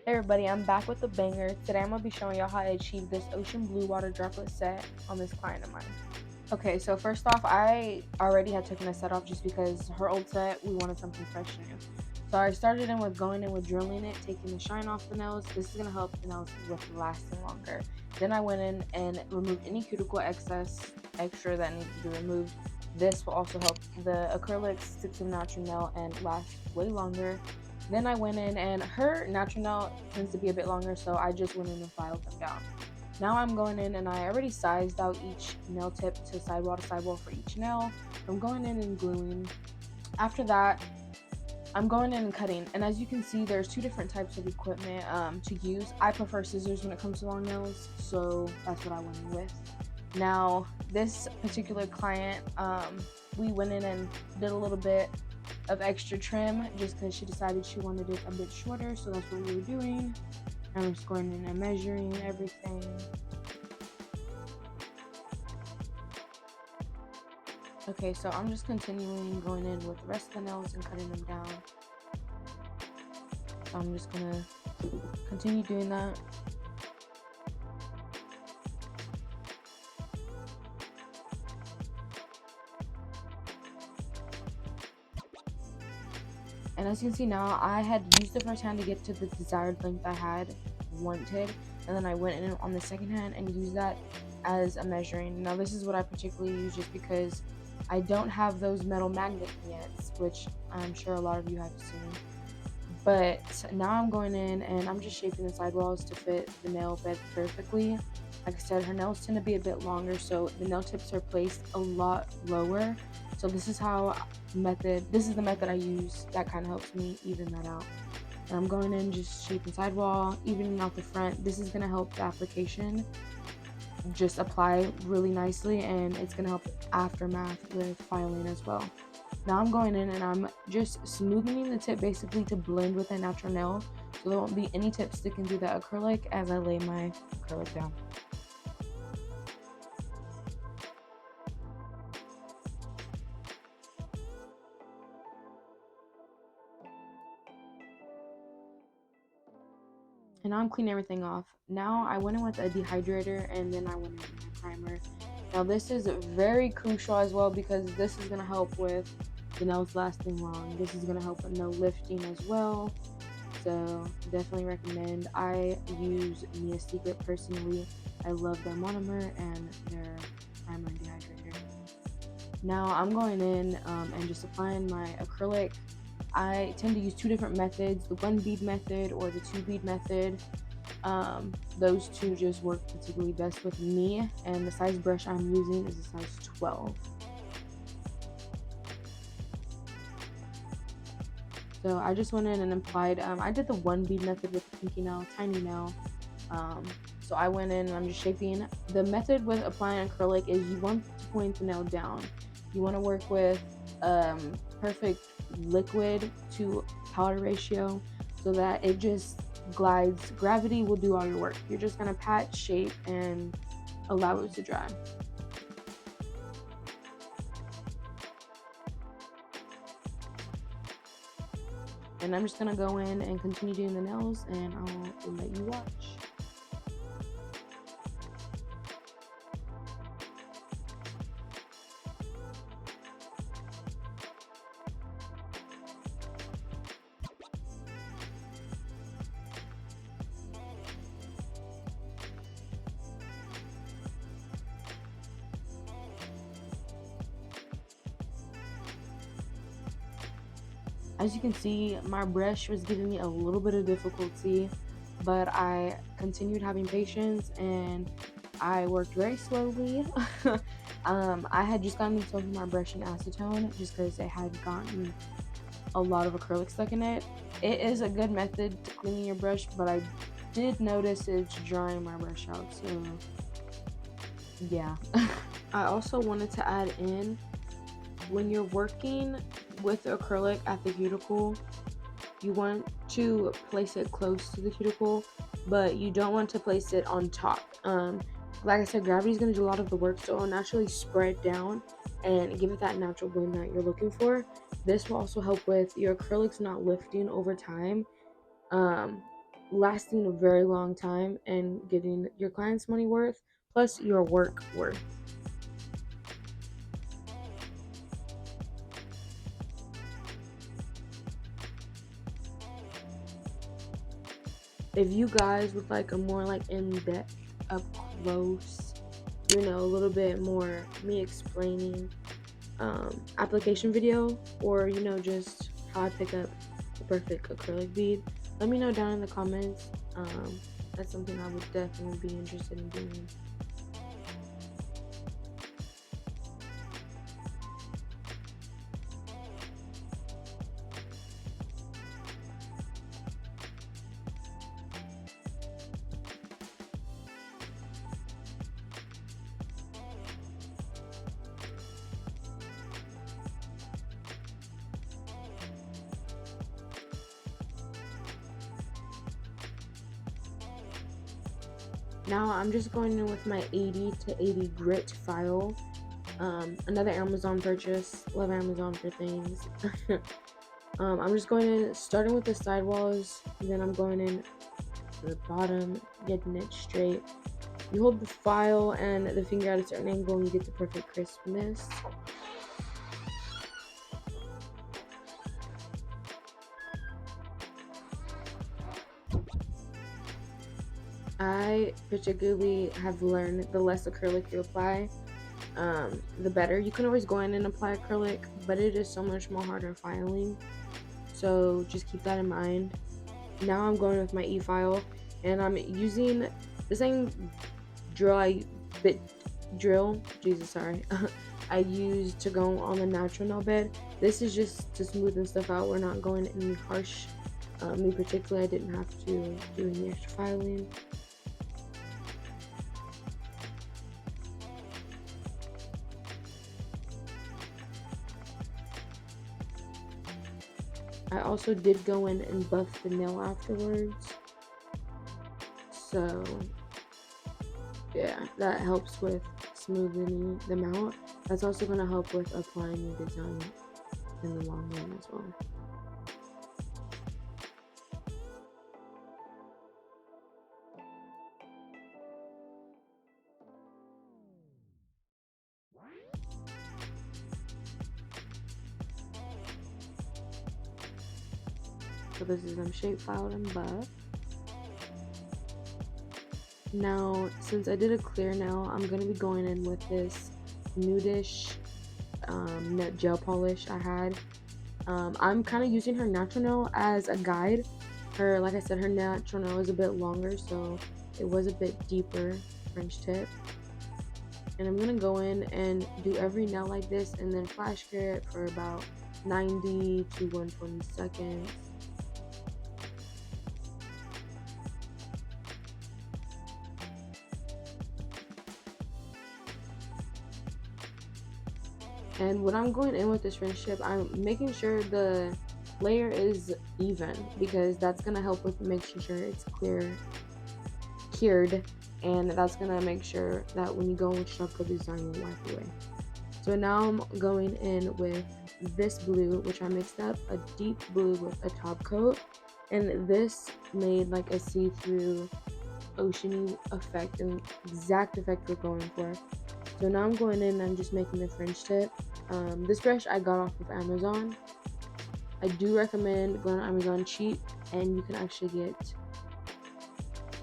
Hey everybody, I'm back with a banger. Today I'm going to be showing y'all how to achieve this ocean blue water droplet set on this client of mine. Okay, so first off, I already had taken a set off just because her old set, we wanted something fresh and new. So I started in with going in with drilling it, taking the shine off the nails. This is going to help the nails with lasting longer. Then I went in and removed any cuticle extra that needs to be removed. This will also help the acrylics stick to the natural nail and last way longer. Then I went in, and her natural nail tends to be a bit longer, so I just went in and filed them down. Now I'm going in and I already sized out each nail tip to sidewall for each nail. I'm going in and gluing. After that, I'm going in and cutting. And as you can see, there's two different types of equipment to use. I prefer scissors when it comes to long nails, so that's what I went in with. Now, this particular client, we went in and did a little bit of extra trim just because she decided she wanted it a bit shorter, so that's what we were doing. And I'm just going in and measuring everything. Okay, so I'm just continuing going in with the rest of the nails and cutting them down. So I'm just gonna continue doing that. And as you can see now, I had used the first hand to get to the desired length I had wanted, and then I went in on the second hand and used that as a measuring. Now this is what I particularly use just because I don't have those metal magnet yet, which I'm sure a lot of you have seen. But now I'm going in and I'm just shaping the sidewalls to fit the nail bed perfectly. Like I said, her nails tend to be a bit longer, so the nail tips are placed a lot lower. So this is the method I use that kind of helps me even that out. And I'm going in just shaping sidewall, evening out the front. This is going to help the application just apply really nicely, and it's going to help aftermath with filing as well. Now I'm going in and I'm just smoothing the tip basically to blend with a natural nail, so there won't be any tip sticking through the acrylic as I lay my acrylic down. And now I'm cleaning everything off. Now I went in with a dehydrator and then I went in with a primer. Now this is very crucial as well because this is going to help with the nails lasting long. This is going to help with no lifting as well. So definitely recommend. I use Mia Secret personally. I love their monomer and their primer and dehydrator. Now I'm going in and just applying my acrylic. I tend to use two different methods, the 1 bead method or the 2 bead method. Those two just work particularly best with me, and the size brush I'm using is a size 12. So I just went in and applied, I did the 1 bead method with the pinky nail, tiny nail. So I went in and I'm just shaping. The method with applying acrylic is you want to point the nail down. You want to work with perfect liquid to powder ratio so that it just glides. Gravity will do all your work. You're just going to pat, shape, and allow it to dry. And I'm just going to go in and continue doing the nails, and I'll let you watch. As you can see, my brush was giving me a little bit of difficulty, but I continued having patience and I worked very slowly. I had just gotten into my brush in acetone just because it had gotten a lot of acrylic stuck in it. It is a good method to cleaning your brush, but I did notice it's drying my brush out, so yeah. I also wanted to add in, when you're working with the acrylic at the cuticle, you want to place it close to the cuticle, but you don't want to place it on top. Like I said, gravity is going to do a lot of the work, so it'll naturally spread down and give it that natural blend that you're looking for. This will also help with your acrylics not lifting over time. lasting a very long time and getting your clients money worth plus your work worth. If you guys would like a more like in-depth, up close, you know, a little bit more me explaining application video, or you know, just how I pick up the perfect acrylic bead, let me know down in the comments. That's something I would definitely be interested in doing. Now I'm just going in with my 80 to 80 grit file. Another Amazon purchase. Love Amazon for things. I'm just going in, starting with the sidewalls, then I'm going in to the bottom, getting it straight. You hold the file and the finger at a certain angle and you get the perfect crispness. I particularly have learned the less acrylic you apply, the better. You can always go in and apply acrylic, but it is so much more harder filing. So just keep that in mind. Now I'm going with my e-file, and I'm using the same bit drill. Jesus, sorry. I used to go on the natural nail bed. This is just to smoothen stuff out. We're not going any harsh. Me particularly, I didn't have to do any extra filing. I also did go in and buff the nail afterwards. So yeah, that helps with smoothing them out. That's also going to help with applying your design in the long run as well. So this is them shape filed and buffed. Now, since I did a clear nail, I'm going to be going in with this nudish gel polish I had. I'm kind of using her natural nail as a guide. Like I said, her natural nail is a bit longer, so it was a bit deeper French tip. And I'm going to go in and do every nail like this and then flash cure it for about 90 to 120 seconds. And when I'm going in with this French tip, I'm making sure the layer is even, because that's going to help with making sure it's cured, and that's going to make sure that when you go with tropical design, you wipe away. So now I'm going in with this blue, which I mixed up a deep blue with a top coat, and this made like a see-through oceany effect, and exact effect we're going for. So now I'm going in and I'm just making the French tip. This brush I got off of Amazon. I do recommend going on Amazon cheap, and you can actually get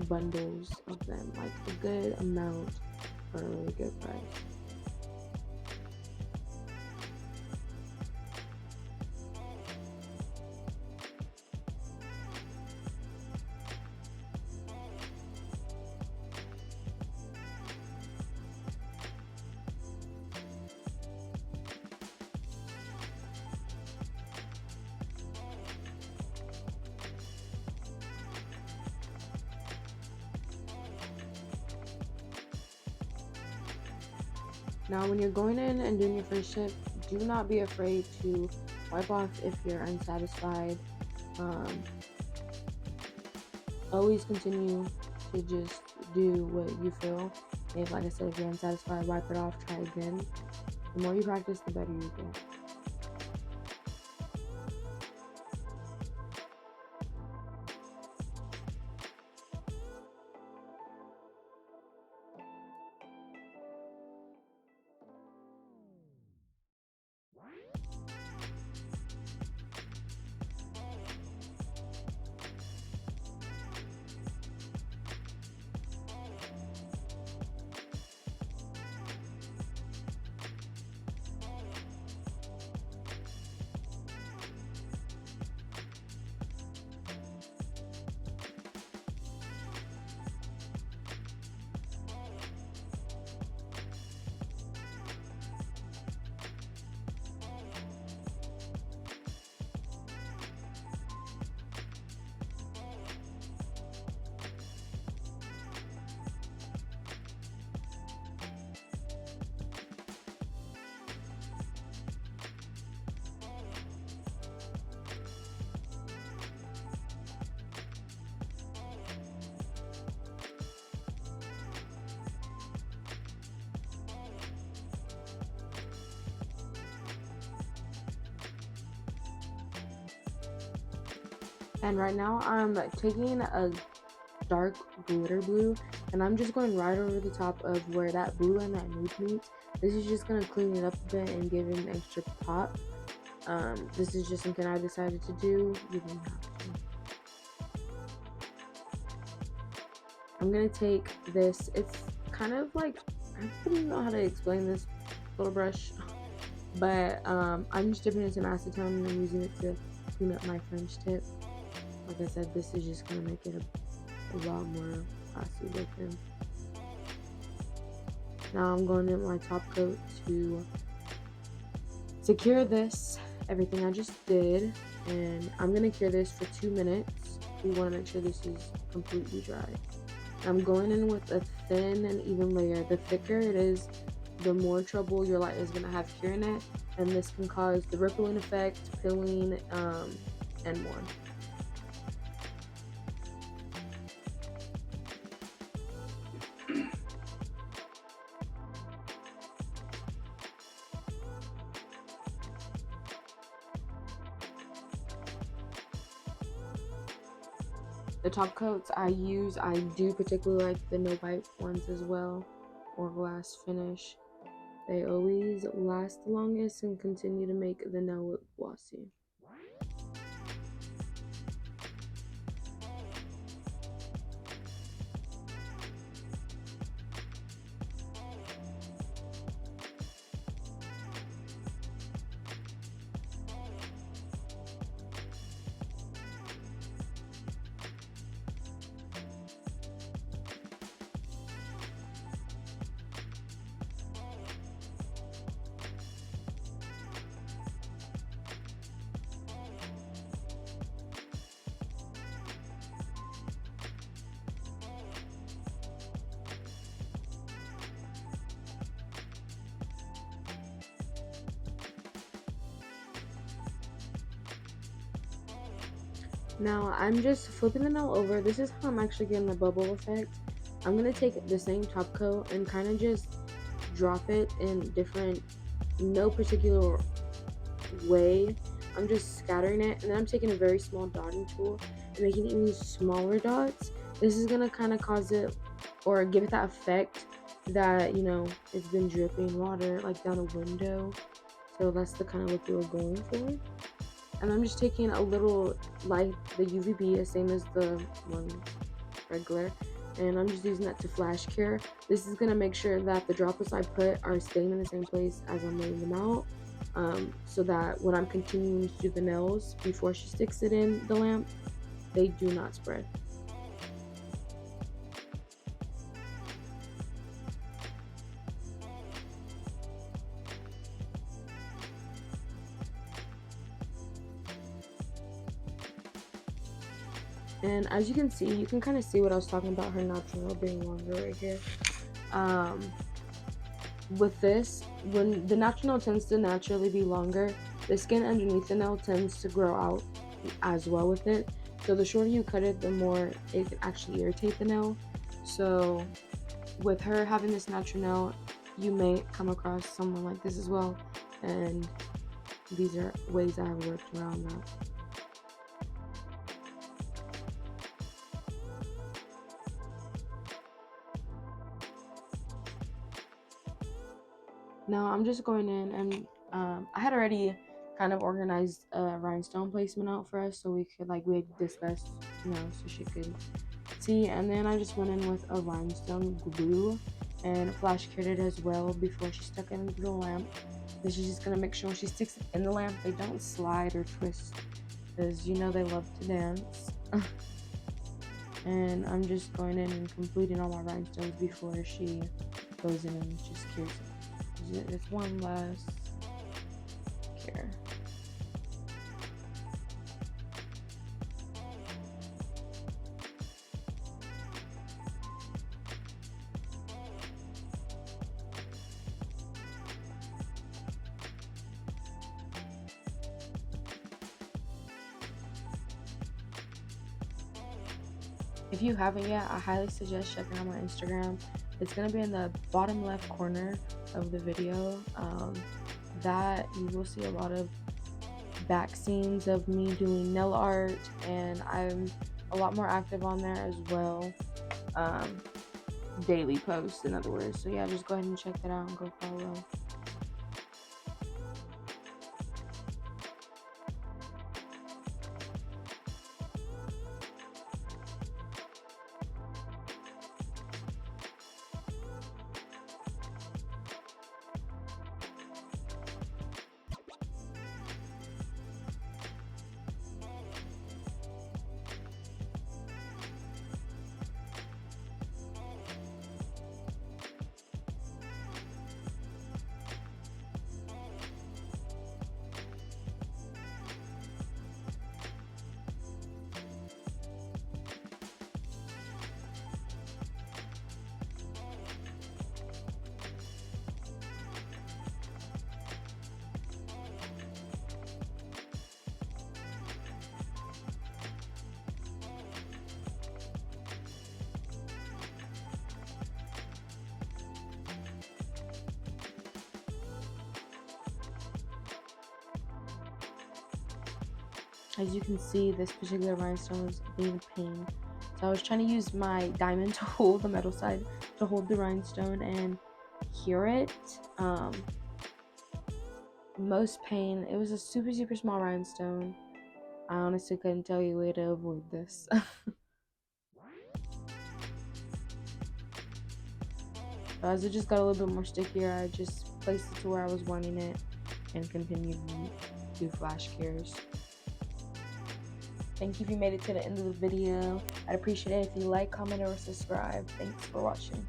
bundles of them, like a good amount for a really good price. Now, when you're going in and doing your first tip, do not be afraid to wipe off if you're unsatisfied. Always continue to just do what you feel. If, like I said, if you're unsatisfied, wipe it off, try again. The more you practice, the better you get. And right now I'm taking a dark glitter blue and I'm just going right over the top of where that blue and that nude meet. This is just gonna clean it up a bit and give it an extra pop. This is just something I decided to do. You didn't have to. I'm gonna take this, it's kind of like, I don't know how to explain this little brush, but I'm just dipping it in some acetone and I'm using it to clean up my French tip. Like I said, this is just gonna make it a lot more classy looking. Now I'm going in my top coat to secure this, everything I just did, and I'm gonna cure this for 2 minutes. We want to make sure this is completely dry. I'm going in with a thin and even layer. The thicker it is, the more trouble your light is gonna have curing it, and this can cause the rippling effect, pilling, and more. The top coats I do particularly like the no bite ones as well, or glass finish. They always last the longest and continue to make the nail look glossy. Now I'm just flipping the nail over. This is how I'm actually getting the bubble effect. I'm gonna take the same top coat and kind of just drop it in different, no particular way. I'm just scattering it, and then I'm taking a very small dotting tool and making even smaller dots. This is gonna kind of cause it, or give it that effect that, you know, it's been dripping water like down a window. So that's the kind of look we were going for. And I'm just taking a little light, the UVB, the same as the one regular, and I'm just using that to flash cure. This is gonna make sure that the droplets I put are staying in the same place as I'm laying them out, so that when I'm continuing to do the nails before she sticks it in the lamp, they do not spread. And as you can see, you can kind of see what I was talking about, her natural being longer right here. With this, when the natural nail tends to naturally be longer, the skin underneath the nail tends to grow out as well with it. So the shorter you cut it, the more it can actually irritate the nail. So with her having this natural nail, you may come across someone like this as well. And these are ways I have worked around that. Now I'm just going in and I had already kind of organized a rhinestone placement out for us, so we had discussed, you know, so she could see. And then I just went in with a rhinestone glue and flash cured it as well before she stuck it into the lamp. This is just gonna make sure when she sticks it in the lamp, they don't slide or twist, because you know they love to dance. And I'm just going in and completing all my rhinestones before she goes in and just cures it. It's one last cure. If you haven't yet, I highly suggest checking out my Instagram. It's going to be in the bottom left corner of the video. That you will see a lot of back scenes of me doing nail art, and I'm a lot more active on there as well. Daily posts, in other words. So yeah, just go ahead and check that out and go follow. As you can see, this particular rhinestone is being a pain. So I was trying to use my diamond to hold the metal side to hold the rhinestone and cure it. Most pain. It was a super small rhinestone. I honestly couldn't tell you a way to avoid this. As it just got a little bit more stickier, I just placed it to where I was wanting it and continued to do flash cures. Thank you if you made it to the end of the video. I'd appreciate it if you like, comment, or subscribe. Thanks for watching.